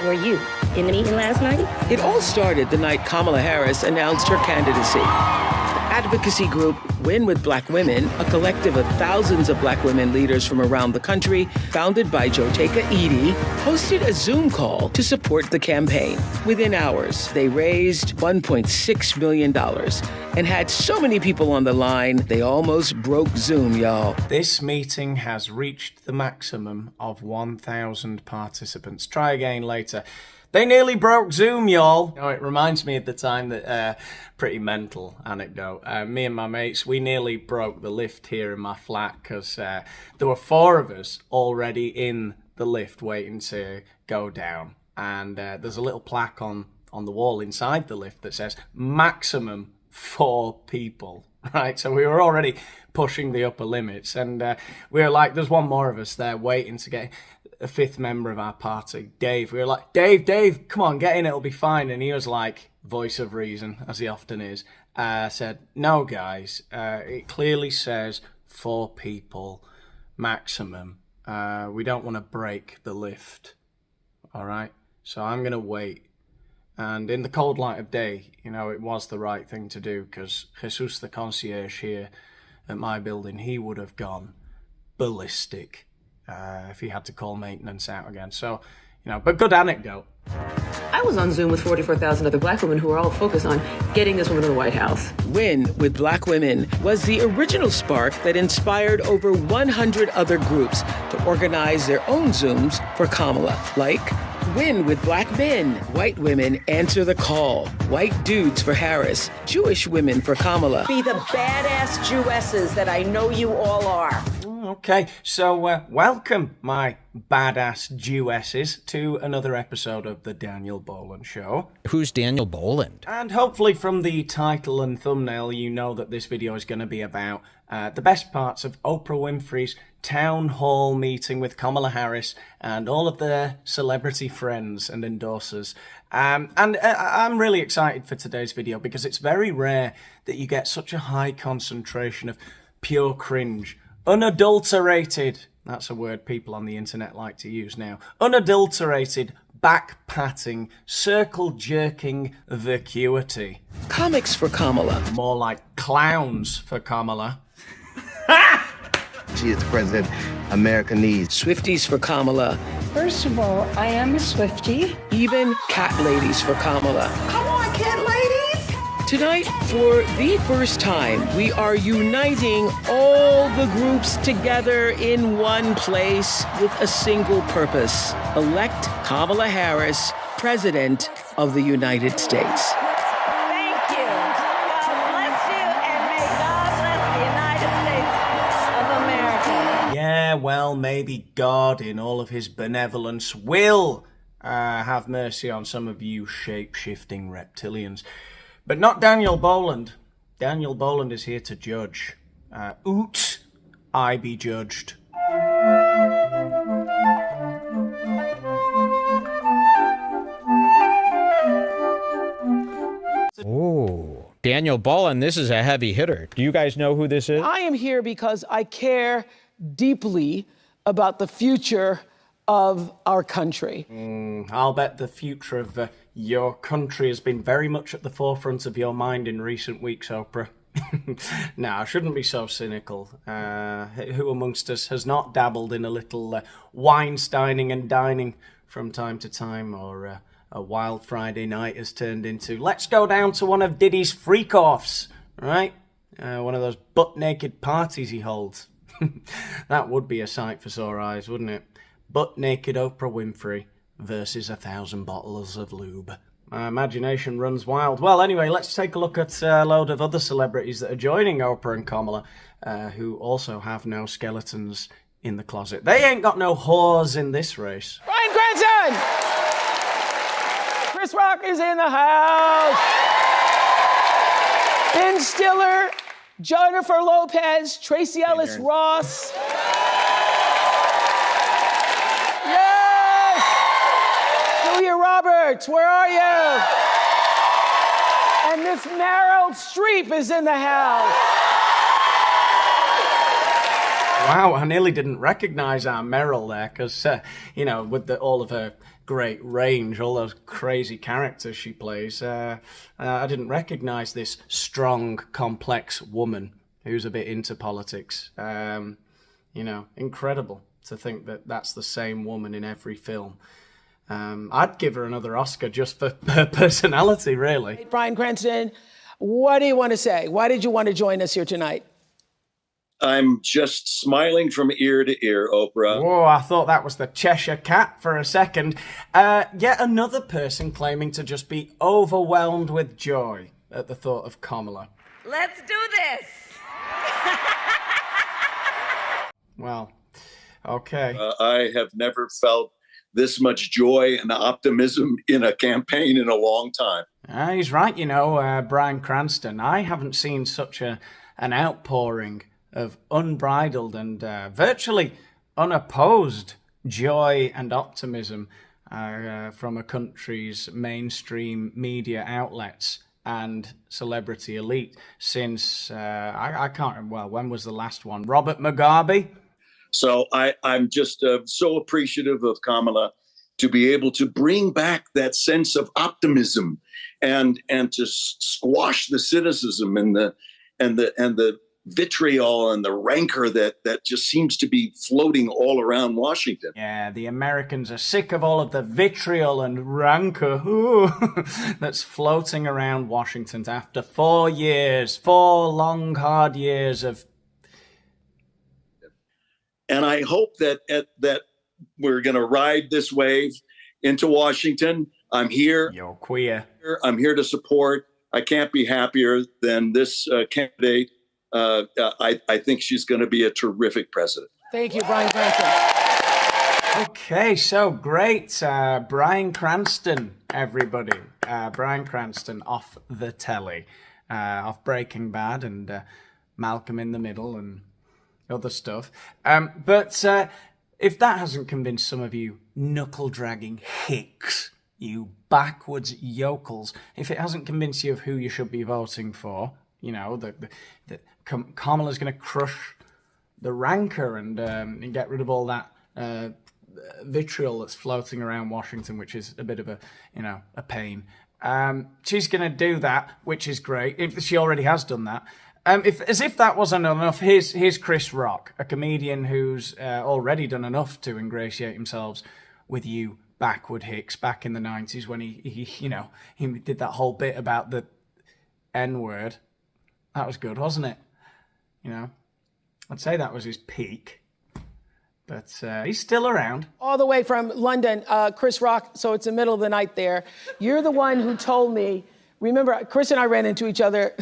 Were you in the meeting last night? It all started the night Kamala Harris announced her candidacy. Advocacy group Win with Black Women, a collective of thousands of black women leaders from around the country, founded by Joteka Edie, hosted a Zoom call to support the campaign. Within hours, they raised $1.6 million and had so many people on the line, they almost broke Zoom, y'all. This meeting has reached the maximum of 1,000 participants. Try again later. They nearly broke Zoom, y'all. You know, it reminds me of the time that, pretty mental anecdote. Me and my mates, we nearly broke the lift here in my flat because there were 4 of us already in the lift waiting to go down. And there's a little plaque on the wall inside the lift that says maximum 4 people. Right, so we were already pushing the upper limits. And we were like, there's one more of us there waiting to get a 5th member of our party, Dave. We were like, Dave, come on, get in, it'll be fine. And he was like, voice of reason, as he often is, said, no, guys, it clearly says 4 people maximum. We don't want to break the lift, all right? So I'm going to wait. And in the cold light of day, you know, it was the right thing to do because Jesus, the concierge here at my building, he would have gone ballistic if he had to call maintenance out again. So, you know, but good anecdote. I was on Zoom with 44,000 other black women who were all focused on getting this woman to the White House. Win with Black Women was the original spark that inspired over 100 other groups to organize their own Zooms for Kamala, like Win with Black Men, white women answer the call, white dudes for Harris, Jewish women for Kamala. Be the badass Jewesses that I know you all are. Okay, so welcome, my badass Jewesses, to another episode of the Daniel Boland Show. Who's Daniel Boland? And hopefully from the title and thumbnail, you know that this video is going to be about the best parts of Oprah Winfrey's town hall meeting with Kamala Harris and all of their celebrity friends and endorsers. And I'm really excited for today's video because it's very rare that you get such a high concentration of pure cringe. Unadulterated, that's a word people on the internet like to use now. Unadulterated, back-patting, circle-jerking vacuity. Comics for Kamala. More like clowns for Kamala. She is the president America needs. Swifties for Kamala. First of all, I am a Swiftie. Even cat ladies for Kamala. Come on, cat ladies! Tonight, for the first time, we are uniting all the groups together in one place with a single purpose. Elect Kamala Harris, President of the United States. Thank you. God bless you, and may God bless the United States of America. Yeah, well, maybe God, in all of his benevolence, will have mercy on some of you shape-shifting reptilians. But not Daniel Boland. Daniel Boland is here to judge. Oot, I be judged. Oh, Daniel Boland, this is a heavy hitter. Do you guys know who this is? I am here because I care deeply about the future of our country. I'll bet the future of your country has been very much at the forefront of your mind in recent weeks, Oprah. No, I shouldn't be so cynical. Who amongst us has not dabbled in a little Weinsteining and dining from time to time, or a wild Friday night has turned into, let's go down to one of Diddy's freak-offs, right? One of those butt-naked parties he holds. That would be a sight for sore eyes, wouldn't it? Butt-naked Oprah Winfrey versus 1,000 bottles of lube. My imagination runs wild. Well, anyway, let's take a look at a load of other celebrities that are joining Oprah and Kamala, who also have no skeletons in the closet. They ain't got no whores in this race. Ryan Cranston! Chris Rock is in the house! Ben Stiller, Jennifer Lopez, Tracy Ellis Ross. Julia Roberts, where are you? And Miss Meryl Streep is in the house. Wow, I nearly didn't recognize our Meryl there because, you know, with all of her great range, all those crazy characters she plays, I didn't recognize this strong, complex woman who's a bit into politics. You know, incredible to think that that's the same woman in every film. I'd give her another Oscar just for her personality, really. Bryan Cranston, what do you want to say? Why did you want to join us here tonight? I'm just smiling from ear to ear, Oprah. Whoa, I thought that was the Cheshire Cat for a second. Yet another person claiming to just be overwhelmed with joy at the thought of Kamala. Let's do this. Well, okay. I have never felt this much joy and optimism in a campaign in a long time. He's right, you know, Bryan Cranston. I haven't seen such an outpouring of unbridled and virtually unopposed joy and optimism from a country's mainstream media outlets and celebrity elite since, I can't remember, well, when was the last one? Robert Mugabe? So I'm just so appreciative of Kamala to be able to bring back that sense of optimism and to squash the cynicism and the vitriol and the rancor that just seems to be floating all around Washington. Yeah, the Americans are sick of all of the vitriol and rancor that's floating around Washington after 4 years, 4 long, hard years of... And I hope that we're going to ride this wave into Washington. I'm here. You're queer. I'm here to support. I can't be happier than this candidate. I think she's going to be a terrific president. Thank you, Bryan Cranston. Okay, so great. Bryan Cranston, everybody. Bryan Cranston off the telly, off Breaking Bad and Malcolm in the Middle and other stuff. But if that hasn't convinced some of you knuckle-dragging hicks, you backwards yokels, if it hasn't convinced you of who you should be voting for, you know, that Kamala's going to crush the rancor and get rid of all that vitriol that's floating around Washington, which is a bit of a pain. She's going to do that, which is great. If she already has done that. As if that wasn't enough, here's Chris Rock, a comedian who's already done enough to ingratiate himself with you backward hicks back in the 90s when he did that whole bit about the N-word. That was good, wasn't it? You know, I'd say that was his peak. But he's still around. All the way from London, Chris Rock, so it's the middle of the night there. You're the one who told me, remember, Chris and I ran into each other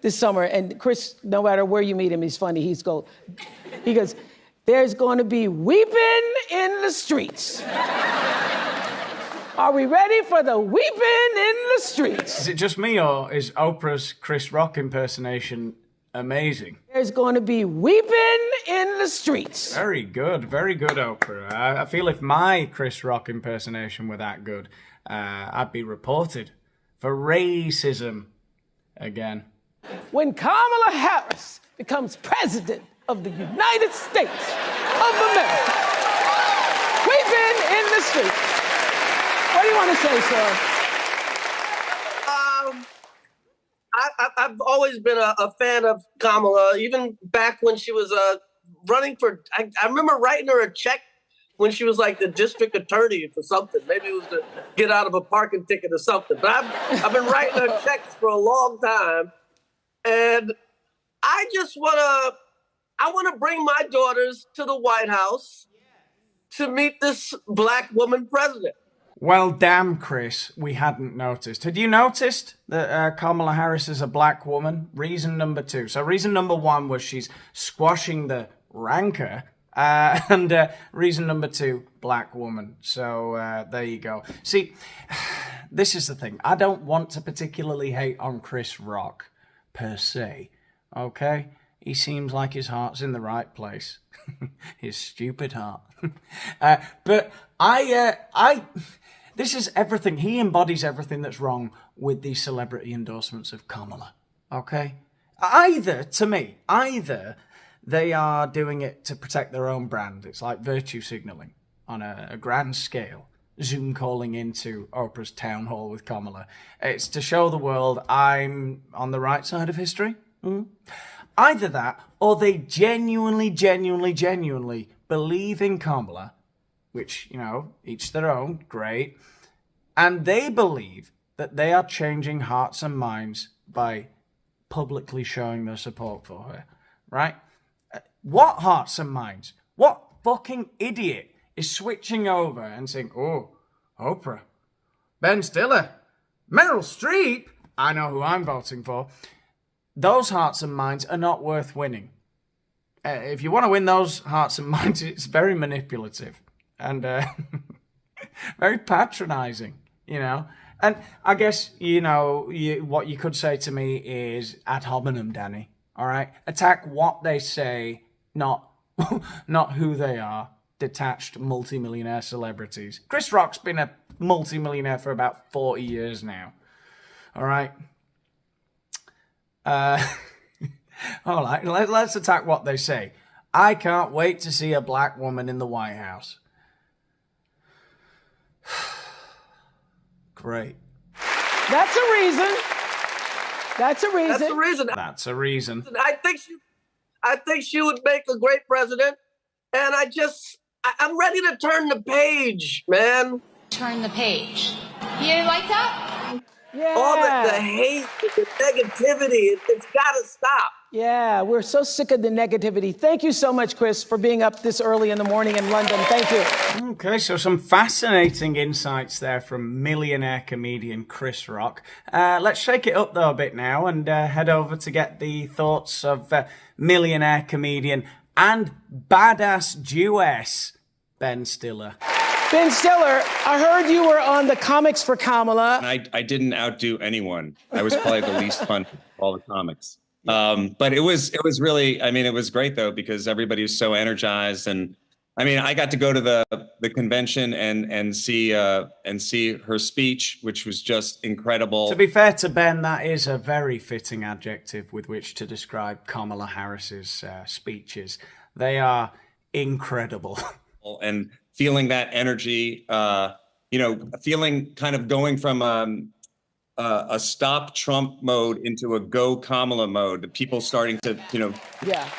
this summer, and Chris, no matter where you meet him, he's funny. He goes, there's going to be weeping in the streets. Are we ready for the weeping in the streets? Is it just me, or is Oprah's Chris Rock impersonation amazing? There's going to be weeping in the streets. Very good, Oprah. I feel if my Chris Rock impersonation were that good, I'd be reported for racism again. When Kamala Harris becomes president of the United States of America, weeping in the streets. What do you want to say, sir? I've always been a fan of Kamala, even back when she was running for. I remember writing her a check when she was like the district attorney for something. Maybe it was to get out of a parking ticket or something. But I've been writing her checks for a long time, and I just want to bring my daughters to the White House to meet this black woman president. Well, damn, Chris, we hadn't noticed. Had you noticed that Kamala Harris is a black woman? Reason number 2. So reason number 1 was she's squashing the rancor. And reason number 2, black woman. So there you go. See, this is the thing. I don't want to particularly hate on Chris Rock, per se. Okay? He seems like his heart's in the right place. His stupid heart. But this is everything. He embodies everything that's wrong with the celebrity endorsements of Kamala. Okay? Either they are doing it to protect their own brand. It's like virtue signaling on a grand scale. Zoom calling into Oprah's town hall with Kamala. It's to show the world I'm on the right side of history. Either that, or they genuinely believe in Kamala, which, you know, each their own, great. And they believe that they are changing hearts and minds by publicly showing their support for her, right? What hearts and minds? What fucking idiot is switching over and saying, oh, Oprah, Ben Stiller, Meryl Streep, I know who I'm voting for. Those hearts and minds are not worth winning. If you want to win those hearts and minds, it's very manipulative and very patronizing, you know. And I guess, you know, what you could say to me is ad hominem, Danny, all right? Attack what they say, not who they are. Detached multimillionaire celebrities. Chris Rock's been a multimillionaire for about 40 years now. All right. All right, let's attack what they say. I can't wait to see a black woman in the White House. Great. That's a reason. That's a reason. That's the reason. That's a reason. I think she would make a great president. And I'm ready to turn the page, man. Turn the page. You like that? Yeah. All the hate, the negativity, it's got to stop. Yeah, we're so sick of the negativity. Thank you so much, Chris, for being up this early in the morning in London. Thank you. Okay, so some fascinating insights there from millionaire comedian Chris Rock. Let's shake it up, though, a bit now and head over to get the thoughts of millionaire comedian and badass Jewess, Ben Stiller. Ben Stiller, I heard you were on the comics for Kamala. I didn't outdo anyone. I was probably the least fun of all the comics. But it was really, I mean, it was great though, because everybody was so energized. And I mean, I got to go to the convention and see her speech, which was just incredible. To be fair to Ben, that is a very fitting adjective with which to describe Kamala Harris's speeches. They are incredible. And feeling that energy, feeling kind of going from a stop Trump mode into a go Kamala mode. The people starting to,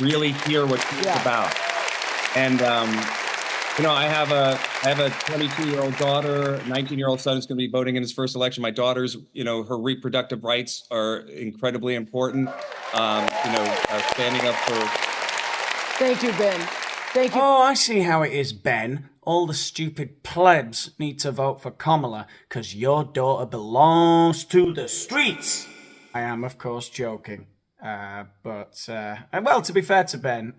really hear what she's about. And I have a 22-year-old daughter, 19-year-old son who's going to be voting in his first election. My daughter's, her reproductive rights are incredibly important. Standing up for. Thank you, Ben. Thank you. Oh, I see how it is, Ben. All the stupid plebs need to vote for Kamala because your daughter belongs to the streets. I am, of course, joking. But to be fair to Ben,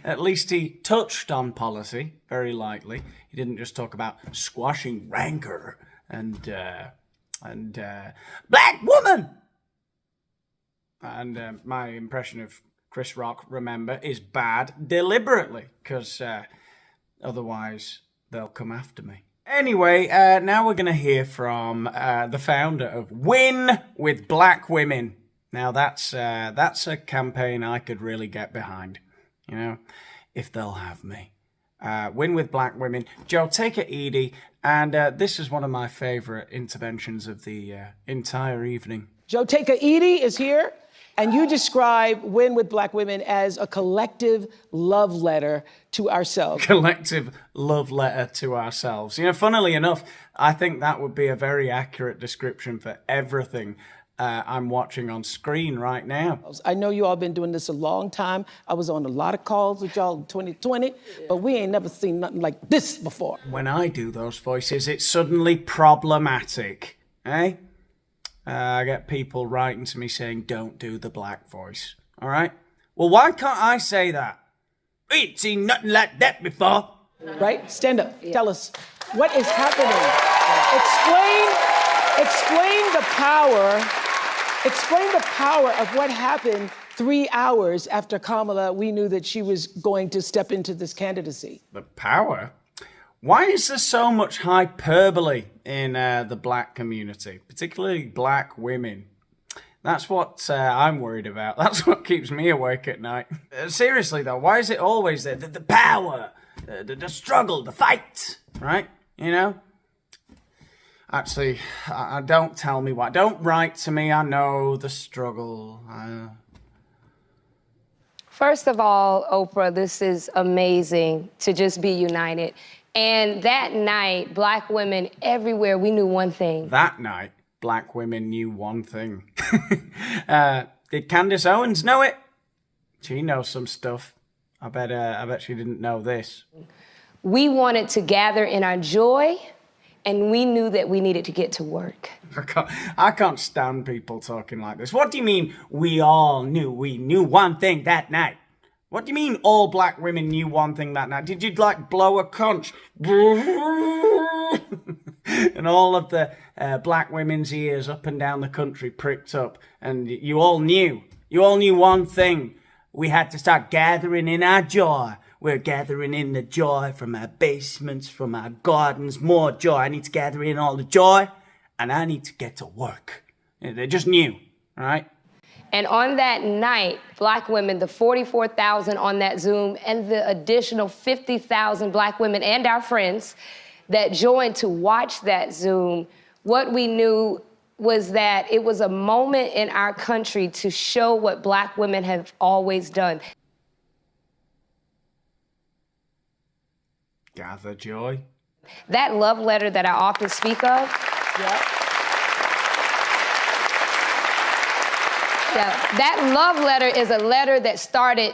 at least he touched on policy very lightly. He didn't just talk about squashing rancor and black woman. And my impression of Chris Rock, remember, is bad deliberately, because otherwise they'll come after me. Anyway, now we're going to hear from the founder of Win with Black Women. Now that's a campaign I could really get behind, if they'll have me. Win with Black Women. Joe, take it easy. And this is one of my favorite interventions of the entire evening. Joe Take Edie is here. And you describe Win with Black Women as a collective love letter to ourselves. Collective love letter to ourselves. Funnily enough, I think that would be a very accurate description for everything I'm watching on screen right now. I know you all been doing this a long time. I was on a lot of calls with y'all in 2020, but we ain't never seen nothing like this before. When I do those voices, it's suddenly problematic, eh? I get people writing to me saying, don't do the black voice. All right? Well, why can't I say that? We ain't seen nothing like that before. Right? Stand up. Yeah. Tell us, what is happening? Explain the power of what happened 3 hours after Kamala, we knew that she was going to step into this candidacy. The power? Why is there so much hyperbole in the black community, particularly black women? That's what I'm worried about. That's what keeps me awake at night. Seriously though, why is it always there? The power, the struggle, the fight, right? You know? Actually, don't tell me why. Don't write to me, I know the struggle. First of all, Oprah, this is amazing to just be united. And that night, Black women everywhere, we knew one thing. That night, Black women knew one thing. Did Candace Owens know it? She knows some stuff. I bet she didn't know this. We wanted to gather in our joy, and we knew that we needed to get to work. I can't stand people talking like this. What do you mean we all knew? We knew one thing that night. What do you mean all Black women knew one thing that night? Did you like blow a conch? And all of the Black women's ears up and down the country pricked up, and you all knew one thing. We had to start gathering in our joy. We're gathering in the joy from our basements, from our gardens, more joy. I need to gather in all the joy, and I need to get to work. They just knew, all right? And on that night, Black women, the 44,000 on that Zoom, and the additional 50,000 Black women and our friends that joined to watch that Zoom, what we knew was that it was a moment in our country to show what Black women have always done. Gather joy. That love letter that I often speak of. That love letter is a letter that started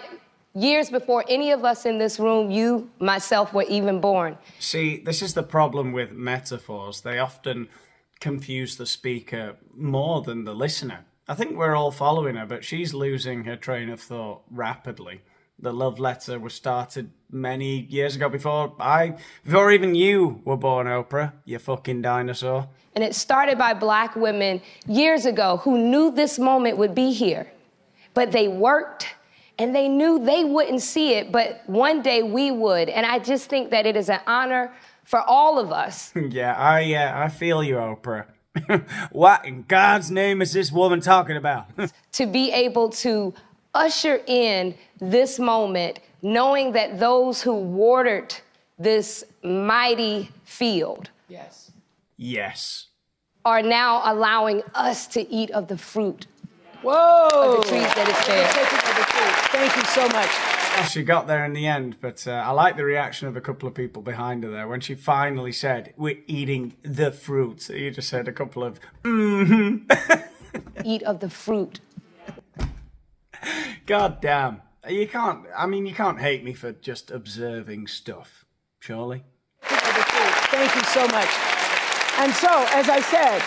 years before any of us in this room, you, myself, were even born. See, this is the problem with metaphors. They often confuse the speaker more than the listener. I think we're all following her, but she's losing her train of thought rapidly. The love letter was started many years ago before even you were born, Oprah, you fucking dinosaur. And it started by Black women years ago who knew this moment would be here. But they worked, and they knew they wouldn't see it, but one day we would. And I just think that it is an honor for all of us. Yeah, I feel you, Oprah. What in God's name is this woman talking about? To be able to usher in this moment, knowing that those who watered this mighty field are now allowing us to eat of the fruit. Whoa! Of the trees that is there. Thank you so much. Well, she got there in the end, but I like the reaction of a couple of people behind her there when she finally said, "We're eating the fruit." You just said a couple of Eat of the fruit. God damn. You can't hate me for just observing stuff, surely? Thank you so much. And so, as I said,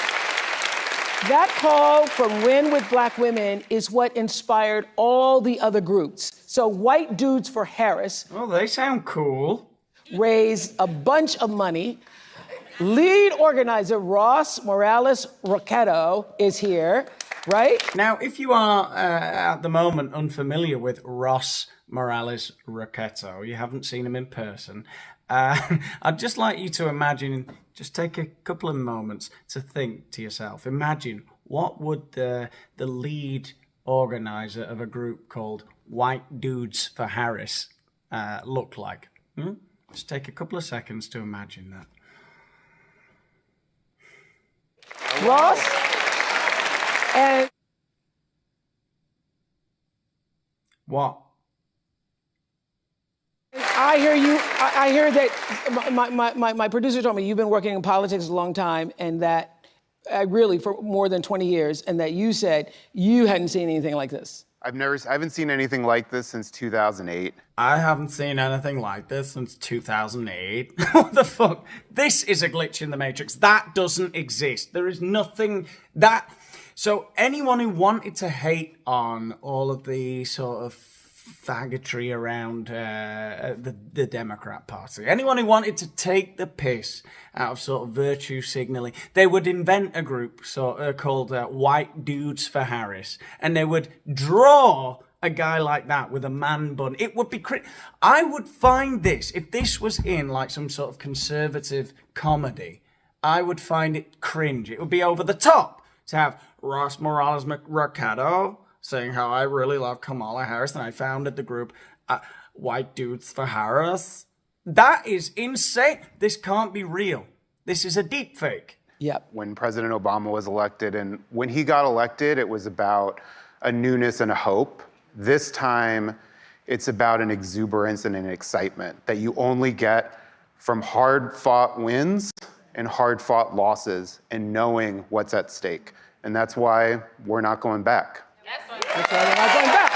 that call for Win with Black Women is what inspired all the other groups. So White Dudes for Harris. Oh, they sound cool. Raised a bunch of money. Lead organizer Ross Morales Roquetto is here. Right? Now, if you are at the moment unfamiliar with Ross Morales Roquetto, you haven't seen him in person, I'd just like you to imagine, just take a couple of moments to think to yourself. Imagine, what would the lead organizer of a group called White Dudes for Harris look like? Just take a couple of seconds to imagine that. Ross? And what? I hear you. I hear that my producer told me you've been working in politics a long time, and that really for more than 20 years, and that you said you hadn't seen anything like this. I haven't seen anything like this since 2008. I haven't seen anything like this since 2008. What the fuck? This is a glitch in the Matrix. That doesn't exist. There is nothing that... So anyone who wanted to hate on all of the sort of faggotry around the Democrat Party, anyone who wanted to take the piss out of sort of virtue signaling, they would invent a group called White Dudes for Harris, and they would draw a guy like that with a man bun. It would be I would find this, if this was in like some sort of conservative comedy, I would find it cringe. It would be over the top to have Ross Morales Mercado saying how I really love Kamala Harris and I founded the group White Dudes for Harris. That is insane. This can't be real. This is a deep fake. Yep. When President Obama was elected, and when he got elected, it was about a newness and a hope. This time, it's about an exuberance and an excitement that you only get from hard-fought wins and hard-fought losses and knowing what's at stake. And that's why we're not going back. That's why we're not going back.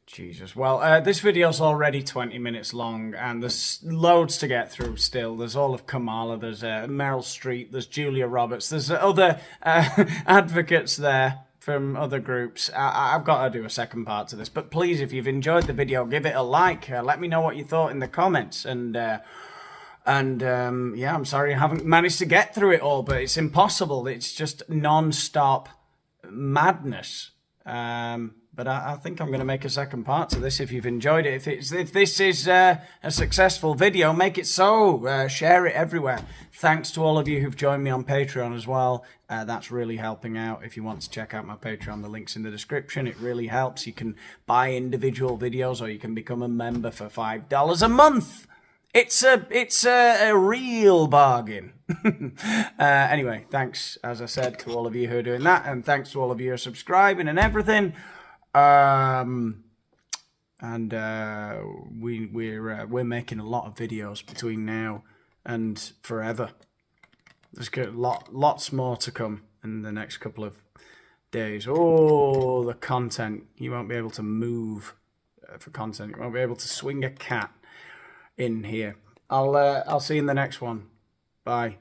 Jesus. Well, this video's already 20 minutes long, and there's loads to get through still. There's all of Kamala, there's Meryl Streep, there's Julia Roberts, there's other advocates there from other groups. I've got to do a second part to this, but please, if you've enjoyed the video, give it a like. Let me know what you thought in the comments, and yeah, I'm sorry I haven't managed to get through it all, but it's impossible. It's just non-stop madness. But I think I'm going to make a second part to this if you've enjoyed it. If this is a successful video, make it so. Share it everywhere. Thanks to all of you who've joined me on Patreon as well. That's really helping out. If you want to check out my Patreon, the link's in the description. It really helps. You can buy individual videos or you can become a member for $5 a month. It's a real bargain. Anyway, thanks, as I said, to all of you who are doing that. And thanks to all of you who are subscribing and everything. We're making a lot of videos between now and forever. There's lots more to come in the next couple of days. Oh, the content. You won't be able to move for content. You won't be able to swing a cat in here. I'll see you in the next one. Bye.